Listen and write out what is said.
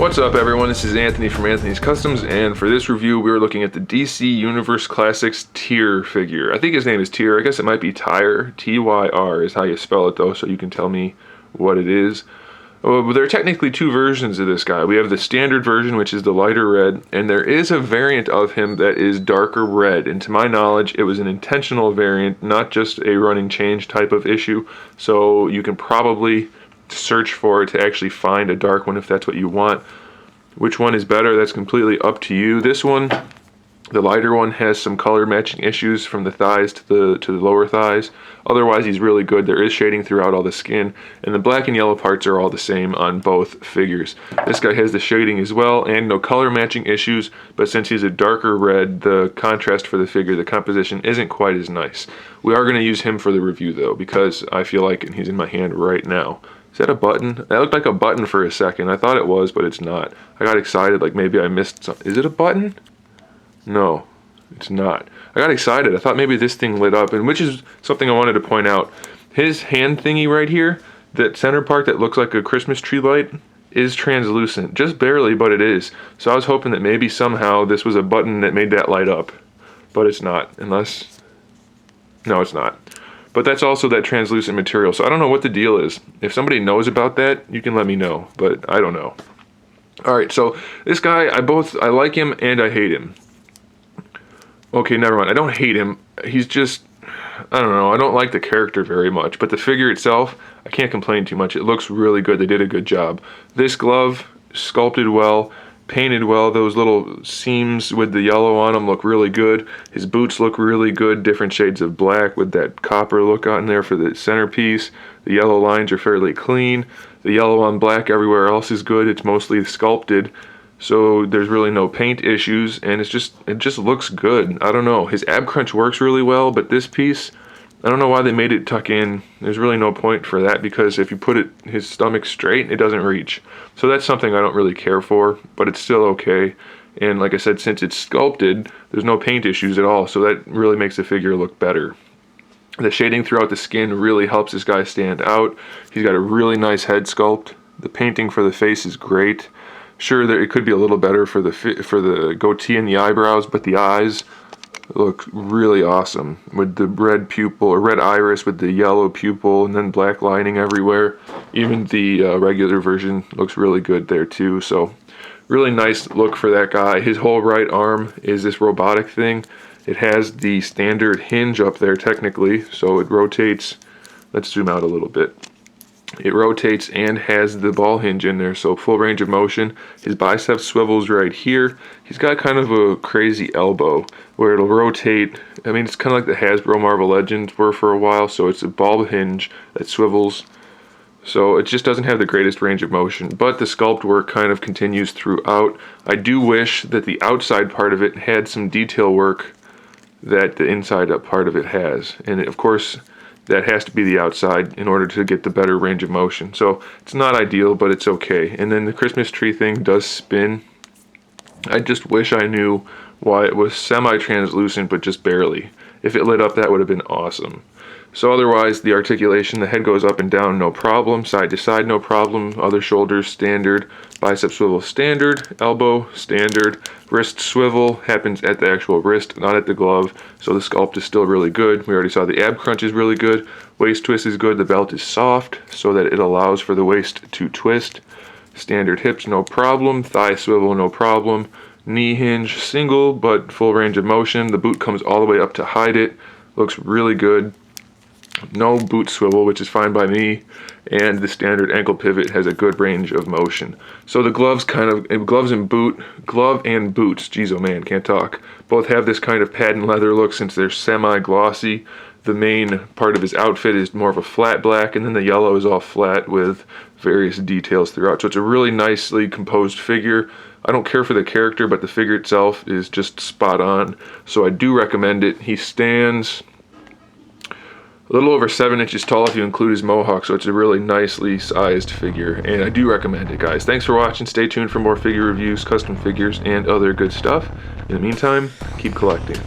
What's up everyone, this is Anthony from Anthony's Customs, and for this review we're looking at the DC Universe Classics TYR figure. I think his name is TYR, I guess it might be TYR. T-Y-R is how you spell it though, so you can tell me what it is. Well, there are technically two versions of this guy. We have the standard version, which is the lighter red, and there is a variant of him that is darker red, and to my knowledge it was an intentional variant, not just a running change type of issue, so you can probably search for it to actually find a dark one if that's what you want. Which one is better, that's completely up to you. This one, the lighter one, has some color matching issues from the thighs to the lower thighs. Otherwise he's really good. There is shading throughout all the skin, and the black and yellow parts are all the same on both figures. This guy has the shading as well and no color matching issues, but since he's a darker red, the contrast for the figure, the composition isn't quite as nice. We are going to use him for the review though, because I feel like he's in my hand right now. Is that a button? That looked like a button for a second. I thought it was, but it's not. I got excited, like maybe I missed something. Is it a button? No, it's not. I got excited. I thought maybe this thing lit up, and which is something I wanted to point out. His hand thingy right here, that center part that looks like a Christmas tree light, is translucent. Just barely, but it is. So I was hoping that maybe somehow this was a button that made that light up. But it's not, unless... No, it's not. But that's also that translucent material, so I don't know what the deal is. If somebody knows about that, you can let me know, but I don't know. Alright, so this guy, I like him and I hate him. Okay, never mind. I don't hate him. He's just, I don't know, I don't like the character very much, but the figure itself, I can't complain too much. It looks really good. They did a good job. This glove, sculpted well, painted well. Those little seams with the yellow on them look really good. His boots look really good, different shades of black with that copper look on there for the centerpiece. The yellow lines are fairly clean. The yellow on black everywhere else is good. It's mostly sculpted, so there's really no paint issues, and it just looks good. I don't know, his ab crunch works really well, but this piece, I don't know why they made it tuck in. There's really no point for that, because if you put his stomach straight, it doesn't reach. So that's something I don't really care for, but it's still okay. And like I said, since it's sculpted, there's no paint issues at all, so that really makes the figure look better. The shading throughout the skin really helps this guy stand out. He's got a really nice head sculpt. The painting for the face is great. Sure, it could be a little better for the goatee and the eyebrows, but the eyes look really awesome with the red pupil, or red iris with the yellow pupil, and then black lining everywhere. Even the regular version looks really good there too, so really nice look for that guy. His whole right arm is this robotic thing. It has the standard hinge up there technically, so it rotates. Let's zoom out a little bit. It rotates and has the ball hinge in there, so full range of motion. His bicep swivels right here. He's got kind of a crazy elbow where it'll rotate. I mean, it's kind of like the Hasbro Marvel Legends were for a while, so it's a ball hinge that swivels. So it just doesn't have the greatest range of motion, but the sculpt work kind of continues throughout. I do wish that the outside part of it had some detail work that the inside up part of it has, and of course that has to be the outside in order to get the better range of motion. So it's not ideal, but it's okay. And then the Christmas tree thing does spin. I just wish I knew why it was semi-translucent, but just barely. If it lit up, that would have been awesome. So otherwise, the articulation, the head goes up and down, no problem. Side to side, no problem. Other shoulders, standard. Bicep swivel, standard. Elbow, standard. Wrist swivel happens at the actual wrist, not at the glove. So the sculpt is still really good. We already saw the ab crunch is really good. Waist twist is good. The belt is soft so that it allows for the waist to twist. Standard hips, no problem. Thigh swivel, no problem. Knee hinge, single, but full range of motion. The boot comes all the way up to hide it. Looks really good. No boot swivel, which is fine by me, and the standard ankle pivot has a good range of motion. So the gloves glove and boots, geez oh man, can't talk, both have this kind of patent leather look since they're semi-glossy. The main part of his outfit is more of a flat black, and then the yellow is all flat with various details throughout. So it's a really nicely composed figure. I don't care for the character, but the figure itself is just spot on, so I do recommend it. He stands a little over 7 inches tall if you include his mohawk, so it's a really nicely sized figure, and I do recommend it, guys. Thanks for watching. Stay tuned for more figure reviews, custom figures, and other good stuff. In the meantime, keep collecting.